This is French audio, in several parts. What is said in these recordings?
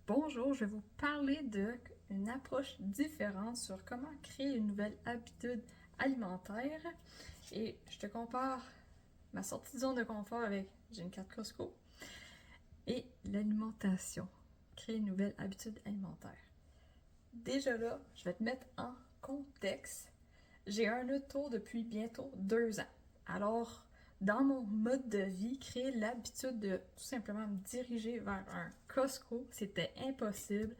Bonjour, je vais vous parler d'une approche différente sur comment créer une nouvelle habitude alimentaire. Et je te compare ma sortie de zone de confort avec j'ai une carte Costco et l'alimentation. Créer une nouvelle habitude alimentaire. Déjà là, je vais te mettre en contexte. J'ai un auto depuis bientôt 2 ans. Alors, dans mon mode de vie, créer l'habitude de tout simplement me diriger vers un Costco, c'était impossible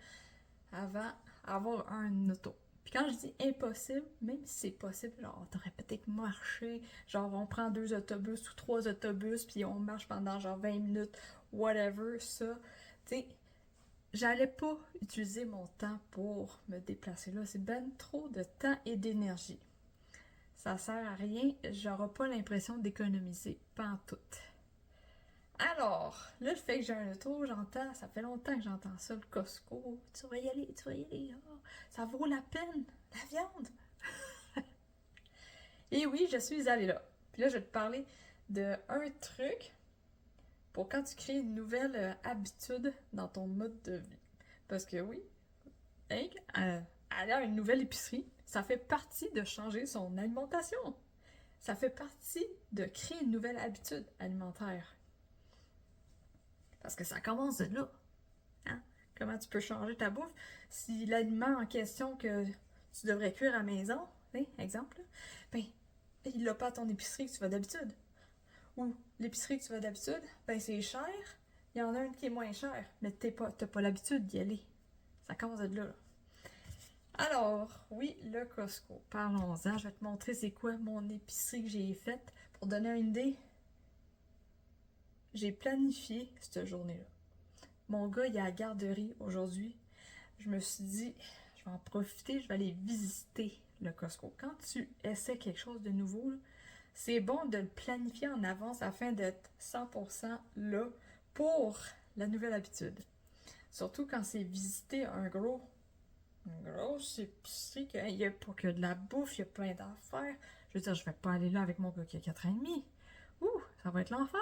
avant avoir un auto. Puis quand je dis impossible, même si c'est possible, genre, t'aurais peut-être marché, genre, on prend 2 autobus ou 3 autobus, puis on marche pendant genre 20 minutes, whatever, ça. Tu sais, j'allais pas utiliser mon temps pour me déplacer là. C'est ben trop de temps et d'énergie. Ça sert à rien, j'aurai pas l'impression d'économiser, pas en tout. Alors, là, le fait que j'ai un auto, j'entends, ça fait longtemps que j'entends ça, le Costco. Tu vas y aller, tu vas y aller. Oh, ça vaut la peine, la viande. Et oui, je suis allée là. Puis là, je vais te parler d'un truc pour quand tu crées une nouvelle habitude dans ton mode de vie. Parce que oui, hein, aller à une nouvelle épicerie, ça fait partie de changer son alimentation. Ça fait partie de créer une nouvelle habitude alimentaire. Parce que ça commence de là. Hein? Comment tu peux changer ta bouffe si l'aliment en question que tu devrais cuire à la maison, hein, exemple, ben, il l'a pas à ton épicerie que tu vas d'habitude. Ou l'épicerie que tu vas d'habitude, ben c'est cher, il y en a une qui est moins cher, mais t'as pas l'habitude d'y aller. Ça commence de là. Alors, oui, le Costco. Parlons-en. Je vais te montrer c'est quoi mon épicerie que j'ai faite. Pour donner une idée, j'ai planifié cette journée-là. Mon gars, il est à la garderie aujourd'hui. Je me suis dit, je vais en profiter, je vais aller visiter le Costco. Quand tu essaies quelque chose de nouveau, c'est bon de le planifier en avance afin d'être 100% là pour la nouvelle habitude. Surtout quand c'est visiter une grosse épicerie, qu'il n'y a pas que de la bouffe, il y a plein d'affaires. Je veux dire, je vais pas aller là avec mon gars qui a 4 ans et demi. Ouh, ça va être l'enfer.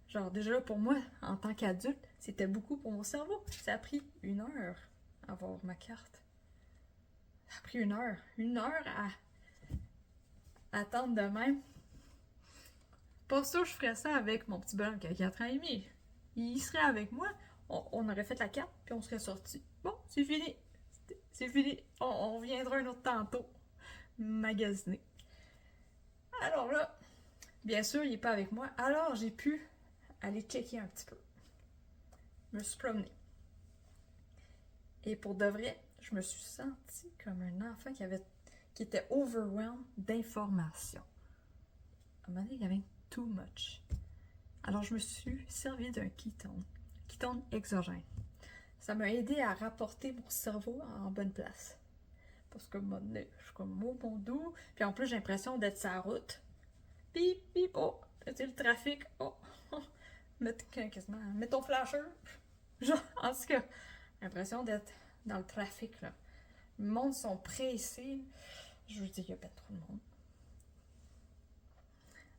Genre, déjà, pour moi, en tant qu'adulte, c'était beaucoup pour mon cerveau. Ça a pris 1 heure à avoir ma carte. Ça a pris 1 heure. 1 heure à attendre de même. Pas sûr, je ferais ça avec mon petit bonhomme qui a 4 ans et demi. Il serait avec moi, on aurait fait la carte, puis on serait sorti. Bon, c'est fini. C'est fini. On reviendra un autre tantôt. Magasiner. Alors là, bien sûr, il n'est pas avec moi. Alors, j'ai pu aller checker un petit peu. Je me suis promenée. Et pour de vrai, je me suis sentie comme un enfant qui était overwhelmed d'informations. À un moment donné, il y avait too much. Alors, je me suis servi d'un ketone exogène. Ça m'a aidé à rapporter mon cerveau en bonne place. Parce que moi, je suis comme oh mon doux. Puis en plus, j'ai l'impression d'être sur la route. Pip, pip, oh, c'est le trafic. Oh, oh. Mets ton flasher. Genre, en tout cas, j'ai l'impression d'être dans le trafic, là. Le monde sont pressés. Je veux dire, il y a pas trop de monde.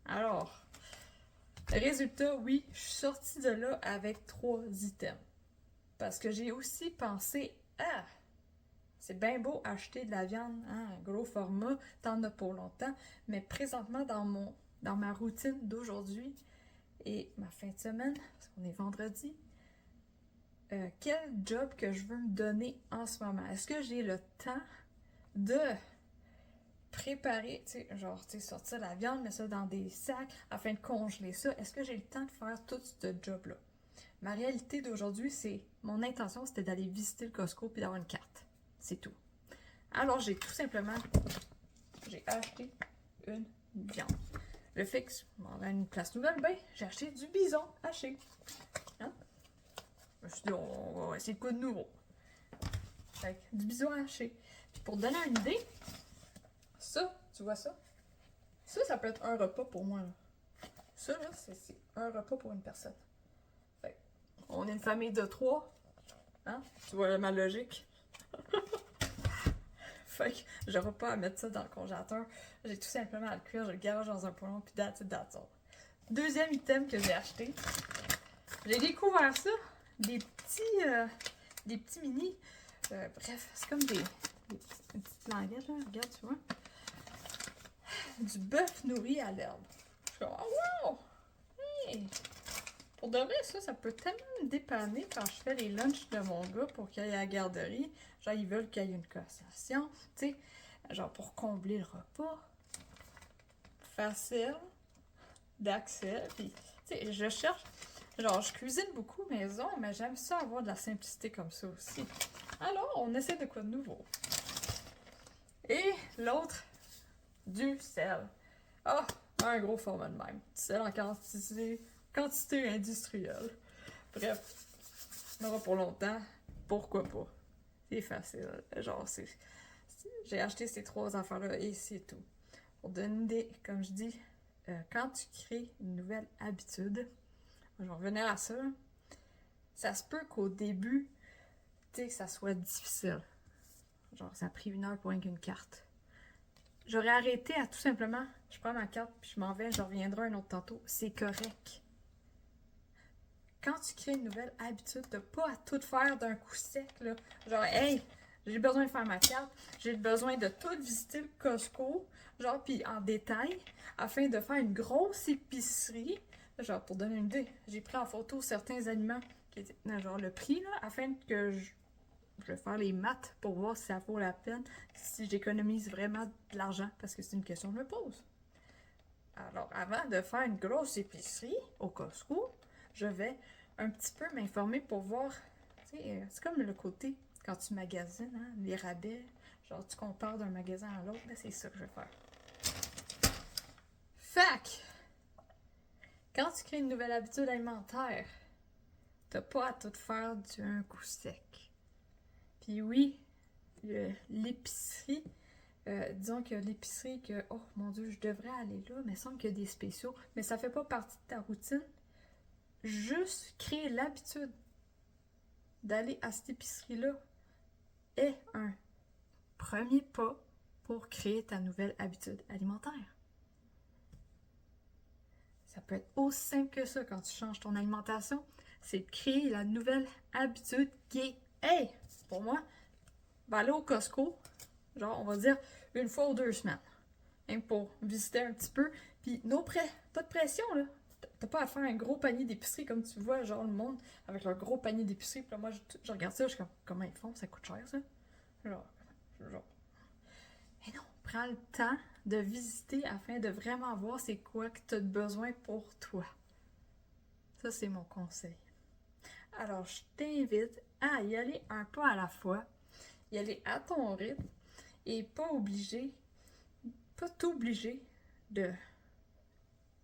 Alors, résultat, oui, je suis sortie de là avec 3 items. Parce que j'ai aussi pensé, c'est bien beau acheter de la viande, hein, gros format, t'en as pour longtemps, mais présentement dans ma routine d'aujourd'hui et ma fin de semaine, parce qu'on est vendredi, quel job que je veux me donner en ce moment? Est-ce que j'ai le temps de préparer, sortir la viande, mettre ça dans des sacs afin de congeler ça? Est-ce que j'ai le temps de faire tout ce job-là? Ma réalité d'aujourd'hui, mon intention, c'était d'aller visiter le Costco puis d'avoir une carte. C'est tout. Alors, j'ai acheté une viande. Le fixe, on a une place nouvelle, ben, j'ai acheté du bison haché. Hein? Je me suis dit, on va essayer de quoi de nouveau. Fait que, du bison haché. Puis pour te donner une idée, ça, tu vois ça? Ça peut être un repas pour moi. Là. Ça, là, c'est un repas pour une personne. Fait on est une famille de 3. Hein? Tu vois ma logique? Fait que j'aurai pas à mettre ça dans le congélateur. J'ai tout simplement à le cuire, je le garage dans un poêlon, puis that's it. Deuxième item que j'ai acheté. J'ai découvert ça, des des petits mini. Bref, c'est comme une petite languette, là. Regarde, tu vois. Du bœuf nourri à l'herbe. Je suis comme, oh wow! Hey! Pour de vrai, ça peut tellement me dépanner quand je fais les lunchs de mon gars pour qu'il aille à la garderie. Genre, ils veulent qu'il y ait une collation, tu sais, genre pour combler le repas. Facile d'accès. Puis, tu sais, je cherche, genre, je cuisine beaucoup maison, mais j'aime ça avoir de la simplicité comme ça aussi. Alors, on essaie de quoi de nouveau. Et l'autre, du sel. Ah, un gros format de même. Du sel en quantité industrielle. Bref, on aura pour longtemps. Pourquoi pas? C'est facile. Genre, j'ai acheté ces 3 affaires-là et c'est tout. Pour donner une idée, comme je dis, quand tu crées une nouvelle habitude, je vais revenir à ça, ça se peut qu'au début, tu sais, que ça soit difficile. Genre, ça a pris 1 heure pour une carte. J'aurais arrêté à tout simplement, je prends ma carte puis je m'en vais, je reviendrai un autre tantôt. C'est correct. Quand tu crées une nouvelle habitude, t'as pas à tout faire d'un coup sec, là. Genre, hey, j'ai besoin de faire ma carte, j'ai besoin de tout visiter le Costco, genre, puis en détail, afin de faire une grosse épicerie. Genre, pour donner une idée, j'ai pris en photo certains aliments qui étaient, genre, le prix, là, afin que je vais faire les maths pour voir si ça vaut la peine, si j'économise vraiment de l'argent, parce que c'est une question que je me pose. Alors, avant de faire une grosse épicerie au Costco, je vais un petit peu m'informer pour voir, tu sais, c'est comme le côté quand tu magasines, hein, les rabais, genre tu compares d'un magasin à l'autre, ben c'est ça que je vais faire. Fac! Quand tu crées une nouvelle habitude alimentaire, t'as pas à tout faire d'un coup sec. Puis oui, l'épicerie, disons que l'épicerie, que, oh mon Dieu, je devrais aller là, mais il semble qu'il y a des spéciaux, mais ça fait pas partie de ta routine. Juste créer l'habitude d'aller à cette épicerie-là est un premier pas pour créer ta nouvelle habitude alimentaire. Ça peut être aussi simple que ça quand tu changes ton alimentation. C'est de créer la nouvelle habitude qui est, hey, pour moi, va aller au Costco, genre, on va dire, 1 fois ou 2 semaines. Même pour visiter un petit peu. Puis, pas de pression, là. T'as pas à faire un gros panier d'épicerie comme tu vois, genre, le monde avec leur gros panier d'épicerie. Puis là, moi, je regarde ça, je suis comme, comment ils font? Ça coûte cher, ça? Genre. Mais non, prends le temps de visiter afin de vraiment voir c'est quoi que tu as besoin pour toi. Ça, c'est mon conseil. Alors, je t'invite à y aller un pas à la fois, y aller à ton rythme et pas t'obliger de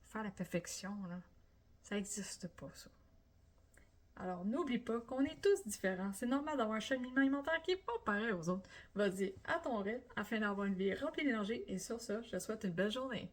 faire la perfection, là. Ça n'existe pas, ça. Alors, n'oublie pas qu'on est tous différents. C'est normal d'avoir un cheminement alimentaire qui n'est pas pareil aux autres. Vas-y, à ton rythme, afin d'avoir une vie remplie d'énergie. Et sur ça, je te souhaite une belle journée.